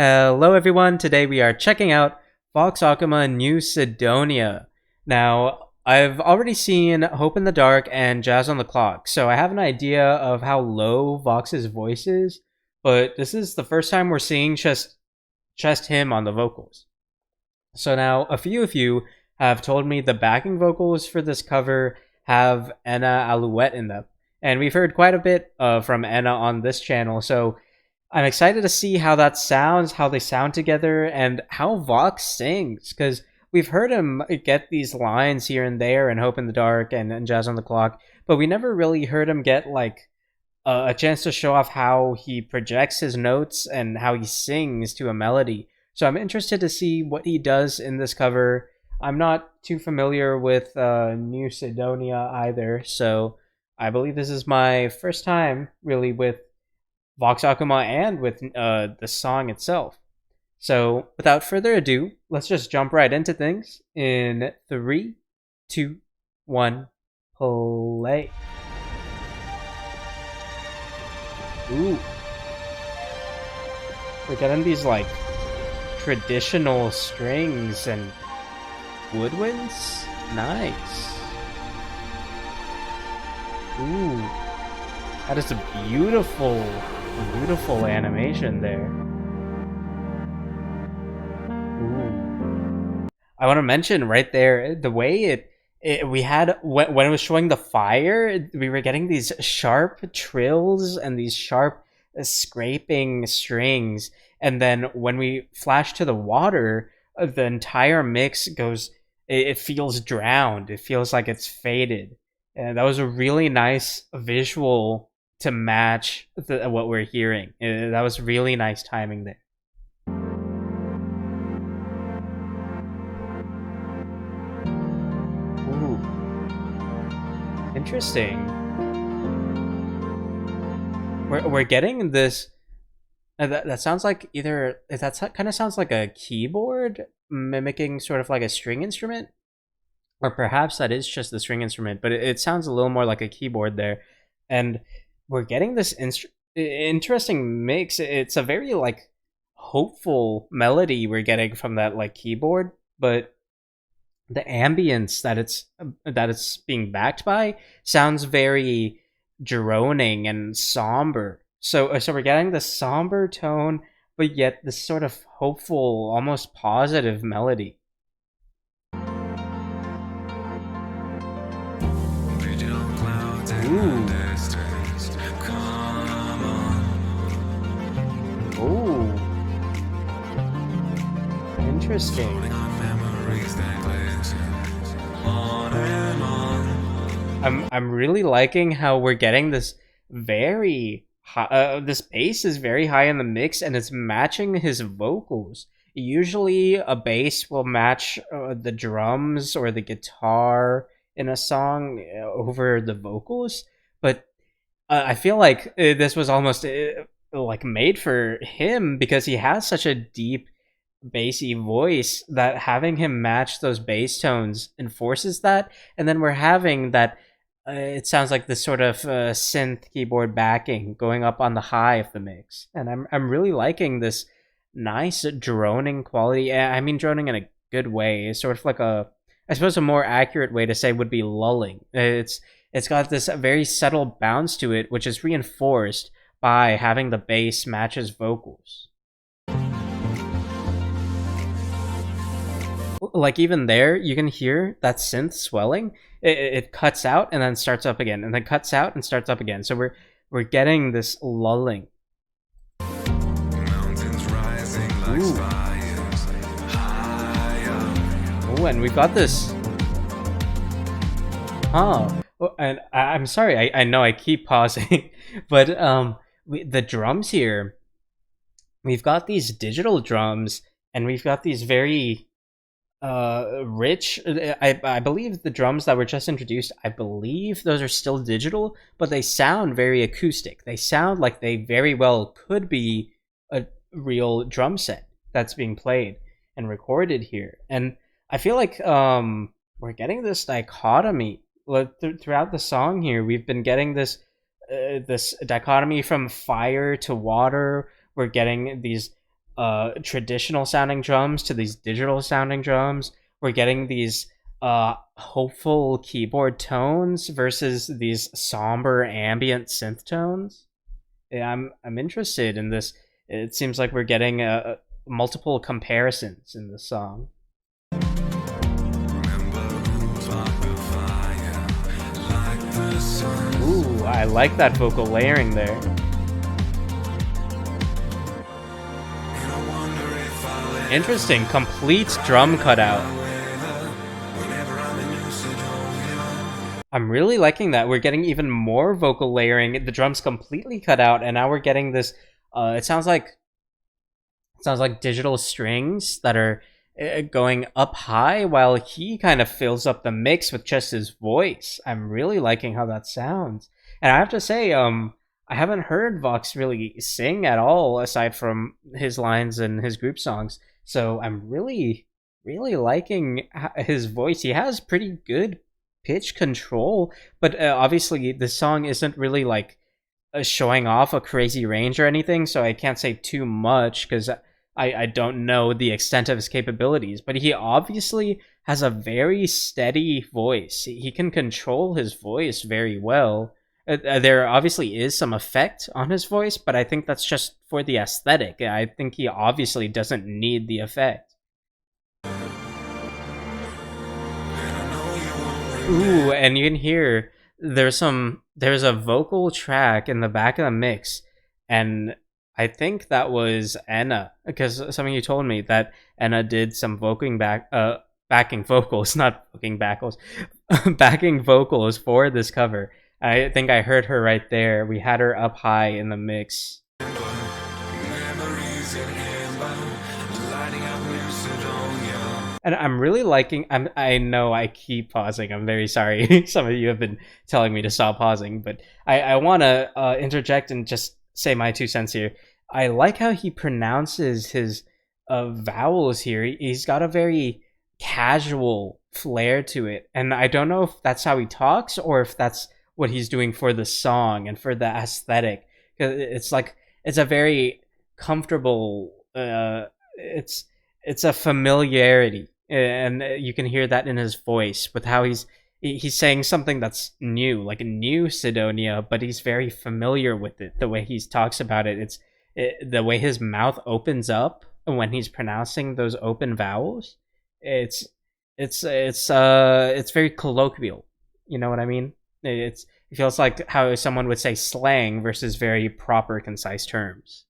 Hello everyone, today we are checking out Vox Akuma New Cydonia. Now, I've already seen Hope in the Dark and Jazz on the Clock, so I have an idea of how low Vox's voice is, but this is the first time we're seeing just him on the vocals. So now, a few of you have told me the backing vocals for this cover have enna alouette in them, and we've heard quite a bit from enna on this channel, so I'm excited to see how that sounds, how they sound together, and how Vox sings, because we've heard him get these lines here and there in Hope in the Dark and Jazz on the Clock, but we never really heard him get like a chance to show off how he projects his notes and how he sings to a melody. So I'm interested to see what he does in this cover. I'm not too familiar with New Cydonia either, so I believe this is my first time really with Vox Akuma and with the song itself. So without further ado, let's just jump right into things in 3, 2, 1, play. Ooh. We're getting these like traditional strings and woodwinds. Nice. Ooh. That is a beautiful animation there. Ooh. I want to mention right there, the way we had, when it was showing the fire, we were getting these sharp trills and these sharp scraping strings. And then when we flash to the water, the entire mix goes, it feels drowned. It feels like it's faded. And that was a really nice visual to match what we're hearing. That was really nice timing there. Ooh. Interesting. We're getting this that sounds like either that kind of sounds like a keyboard mimicking sort of like a string instrument, or perhaps that is just the string instrument, but it sounds a little more like a keyboard there. And we're getting this interesting mix. It's a very like hopeful melody we're getting from that like keyboard, but the ambience that it's being backed by sounds very droning and somber. So we're getting this somber tone, but yet this sort of hopeful, almost positive melody. Ooh. Ooh. Interesting. I'm really liking how we're getting this very high, this bass is very high in the mix and it's matching his vocals. Usually a bass will match the drums or the guitar in a song over the vocals, but I feel like this was almost like made for him because he has such a deep bassy voice that having him match those bass tones enforces that. And then we're having that it sounds like this sort of synth keyboard backing going up on the high of the mix, and I'm really liking this nice droning quality. I mean droning in a good way. It's sort of like I suppose a more accurate way to say would be lulling. It's got this very subtle bounce to it, which is reinforced by having the bass match his vocals. Like even there, you can hear that synth swelling. It cuts out and then starts up again, and then cuts out and starts up again. So we're getting this lulling. Ooh. Oh, and we've got this. Huh. Oh, and I'm sorry. I know I keep pausing, but the drums here. We've got these digital drums, and we've got these very rich. I believe the drums that were just introduced, I believe those are still digital, but they sound very acoustic. They sound like they very well could be a real drum set that's being played and recorded here. And I feel like we're getting this dichotomy throughout the song here. We've been getting this this dichotomy from fire to water. We're getting these traditional sounding drums to these digital sounding drums. We're getting these hopeful keyboard tones versus these somber ambient synth tones. Yeah, I'm interested in this. It seems like we're getting multiple comparisons in this song. Ooh, I like that vocal layering there. Interesting, complete drum cutout. I'm really liking that. We're getting even more vocal layering. The drum's completely cut out, and now we're getting this. It sounds like digital strings that are going up high, while he kind of fills up the mix with just his voice. I'm really liking how that sounds, and I have to say, I haven't heard Vox really sing at all aside from his lines and his group songs. So I'm really liking his voice. He has pretty good pitch control, but obviously the song isn't really like showing off a crazy range or anything, so I can't say too much because I don't know the extent of his capabilities. But he obviously has a very steady voice. He can control his voice very well. There obviously is some effect on his voice, but I think that's just for the aesthetic. I think he obviously doesn't need the effect. Ooh, and you can hear there's a vocal track in the back of the mix, and I think that was Enna, because some of you told me that Enna did some backing vocals, not booking backles, backing vocals for this cover. I think I heard her right there. We had her up high in the mix. And I'm really liking, I know I keep pausing, I'm very sorry. Some of you have been telling me to stop pausing, but I want to interject and just say my 2 cents here. I like how he pronounces his vowels here. He's got a very casual flair to it, and I don't know if that's how he talks or if that's what he's doing for the song and for the aesthetic. It's like, it's a very comfortable, it's a familiarity, and you can hear that in his voice with how he's saying something that's new, like a new Cydonia, but he's very familiar with it. The way he talks about it, the way his mouth opens up when he's pronouncing those open vowels. It's very colloquial. You know what I mean? It feels like how someone would say slang versus very proper, concise terms.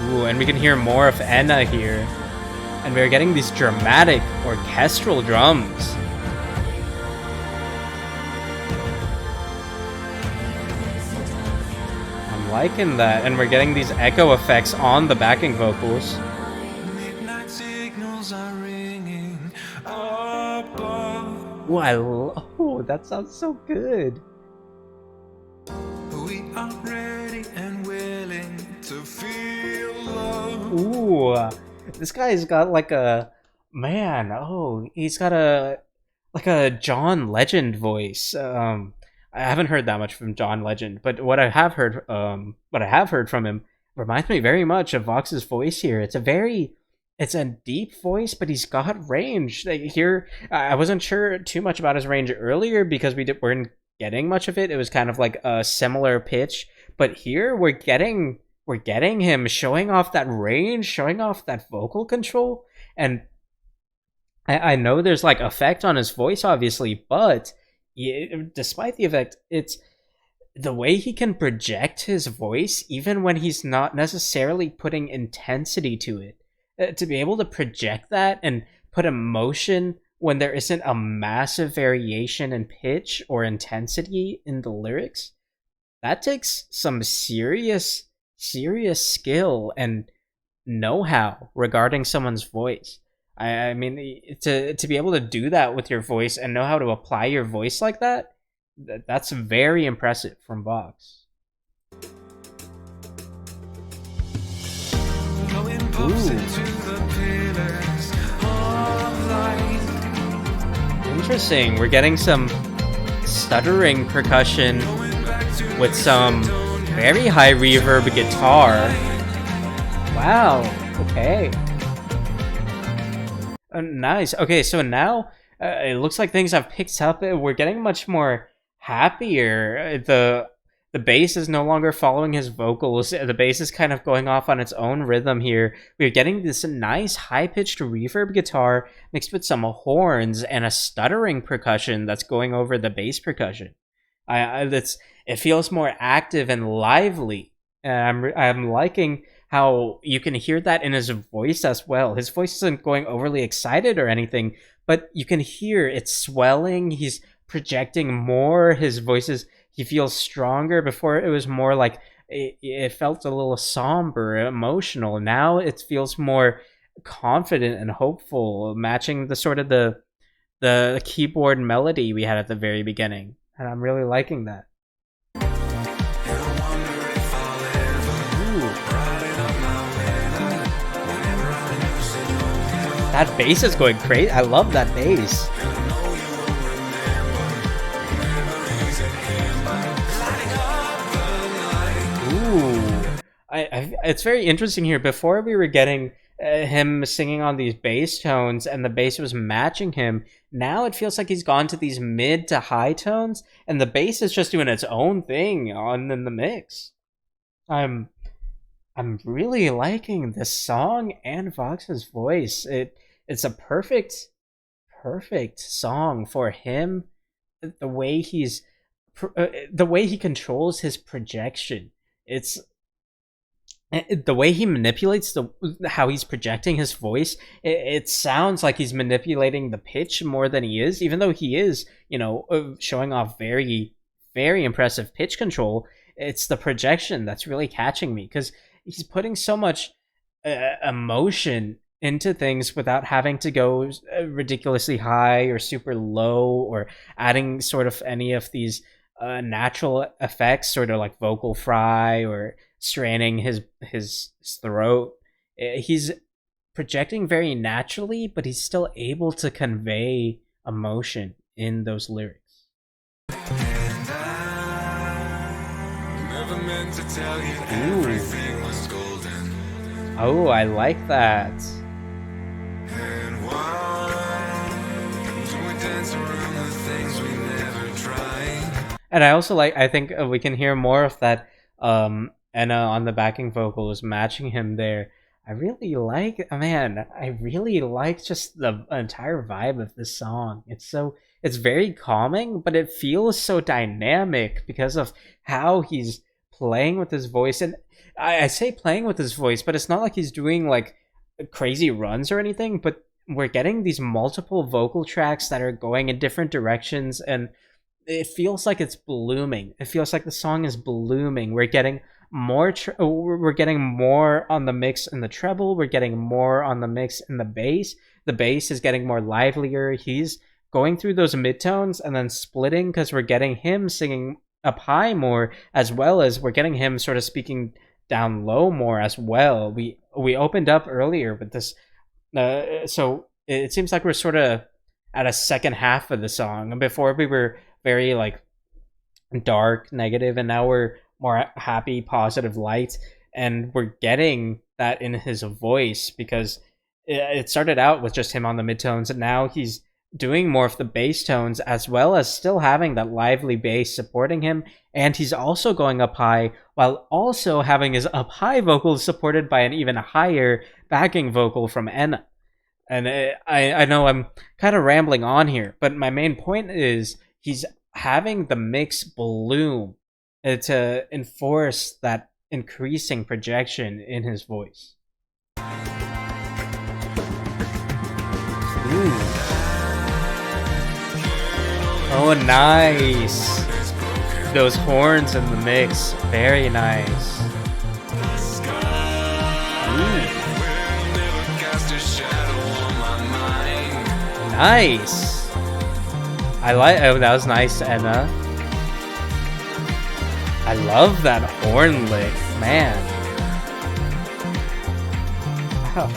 Ooh, and we can hear more of Enna here. And we're getting these dramatic orchestral drums. I'm liking that. And we're getting these echo effects on the backing vocals. Ooh, oh, that sounds so good. We are ready and willing to feel love. Ooh, this guy's got like a he's got like a John Legend voice. I haven't heard that much from John Legend, but what I have heard from him reminds me very much of Vox's voice here. It's a deep voice, but he's got range. Like here, I wasn't sure too much about his range earlier because weren't getting much of it. It was kind of like a similar pitch, but here we're getting him showing off that range, showing off that vocal control. And I know there's like effect on his voice, obviously, but despite the effect, it's the way he can project his voice, even when he's not necessarily putting intensity to it. To be able to project that and put emotion when there isn't a massive variation in pitch or intensity in the lyrics, that takes some serious skill and know-how regarding someone's voice. I mean, to be able to do that with your voice and know how to apply your voice like that, that's very impressive from Vox. Interesting. We're getting some stuttering percussion with some very high reverb guitar. Wow, okay. Nice. Okay, so now it looks like things have picked up. We're getting much more happier. The bass is no longer following his vocals. The bass is kind of going off on its own rhythm here. We're getting this nice high-pitched reverb guitar mixed with some horns and a stuttering percussion that's going over the bass percussion. It feels more active and lively. And I'm liking how you can hear that in his voice as well. His voice isn't going overly excited or anything, but you can hear it swelling. He's projecting more. His voice is, he feels stronger. Before it was more like it felt a little somber, emotional. Now it feels more confident and hopeful, matching the sort of the keyboard melody we had at the very beginning. And I'm really liking that. That bass is going crazy. I love that bass. Ooh. It's very interesting here. Before we were getting him singing on these bass tones and the bass was matching him. Now it feels like he's gone to these mid to high tones and the bass is just doing its own thing in the mix. I'm really liking this song and Vox's voice. It's a perfect song for him. The way he controls his projection. It's the way he manipulates how he's projecting his voice. It sounds like he's manipulating the pitch more than he is, even though he is, showing off very, very impressive pitch control. It's the projection that's really catching me because he's putting so much emotion into things without having to go ridiculously high or super low or adding sort of any of these natural effects, sort of like vocal fry or straining his throat. He's projecting very naturally, but he's still able to convey emotion in those lyrics. Ooh. Oh, I like that. And I also I think we can hear more of that Enna on the backing vocals matching him there. I really like just the entire vibe of this song. It's very calming, but it feels so dynamic because of how he's playing with his voice. And I say playing with his voice, but it's not like he's doing like crazy runs or anything, but we're getting these multiple vocal tracks that are going in different directions, and it feels like it's blooming. It feels like the song is blooming. We're getting more on the mix in the treble. We're getting more on the mix in the bass. The bass is getting more livelier. He's going through those midtones and then splitting because we're getting him singing up high more, as well as we're getting him sort of speaking down low more as well. We opened up earlier with this, so it seems like we're sort of at a second half of the song. Before we were very like dark, negative, and now we're more happy, positive, light, and we're getting that in his voice because it started out with just him on the midtones, and now he's doing more of the bass tones, as well as still having that lively bass supporting him, and he's also going up high while also having his up high vocals supported by an even higher backing vocal from Enna. And I know I'm kind of rambling on here, but my main point is he's having the mix bloom to enforce that increasing projection in his voice. Ooh. Oh, nice. Those horns in the mix. Very nice. Ooh. Nice. Oh, that was nice, Enna. I love that horn lick, man. Wow.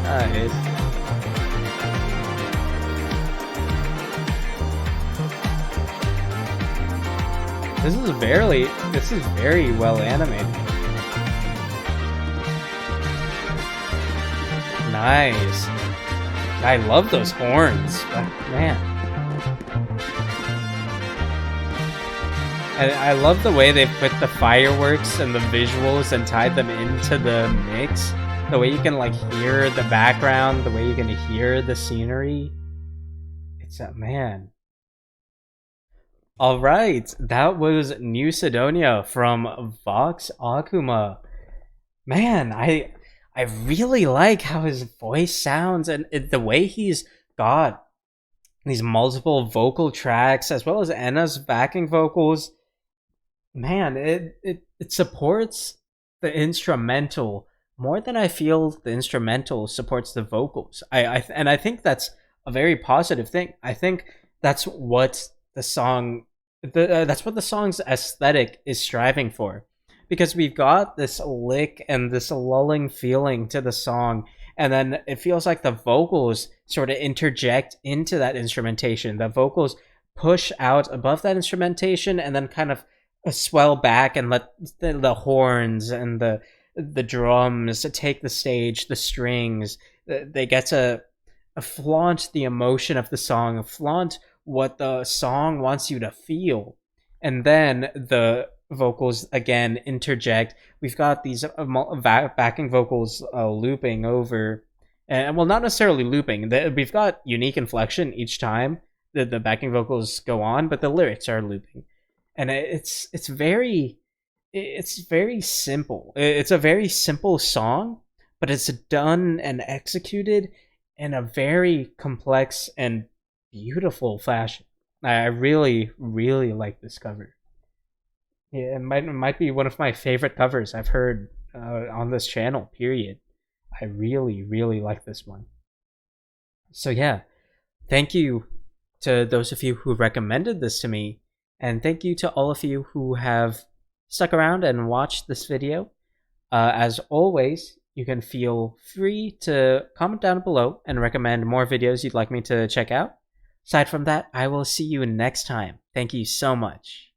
Nice. This is very well animated. Nice. I love those horns, man. And I love the way they put the fireworks and the visuals and tied them into the mix. The way you can like hear the background, the way you can hear the scenery. It's a man. Alright, that was New Cydonia from Vox Akuma. Man, I really like how his voice sounds and the way he's got these multiple vocal tracks as well as Enna's backing vocals. Man, it supports the instrumental more than I feel the instrumental supports the vocals. I think that's a very positive thing. I think that's what the song's aesthetic is striving for, because we've got this lick and this lulling feeling to the song, and then it feels like the vocals sort of interject into that instrumentation. The vocals push out above that instrumentation and then kind of swell back and let the horns and the drums take the stage, the strings. They get to flaunt the emotion of the song, flaunt what the song wants you to feel. And then the vocals again interject. We've got these backing vocals looping over, and well, not necessarily looping. We've got unique inflection each time the backing vocals go on, but the lyrics are looping. And it's very simple. It's a very simple song, but it's done and executed in a very complex and beautiful fashion. I really like this cover. Yeah, it might be one of my favorite covers I've heard on this channel, period. I really like this one. So yeah, thank you to those of you who recommended this to me, and thank you to all of you who have stuck around and watched this video. As always, you can feel free to comment down below and recommend more videos you'd like me to check out. Aside from that, I will see you next time. Thank you so much.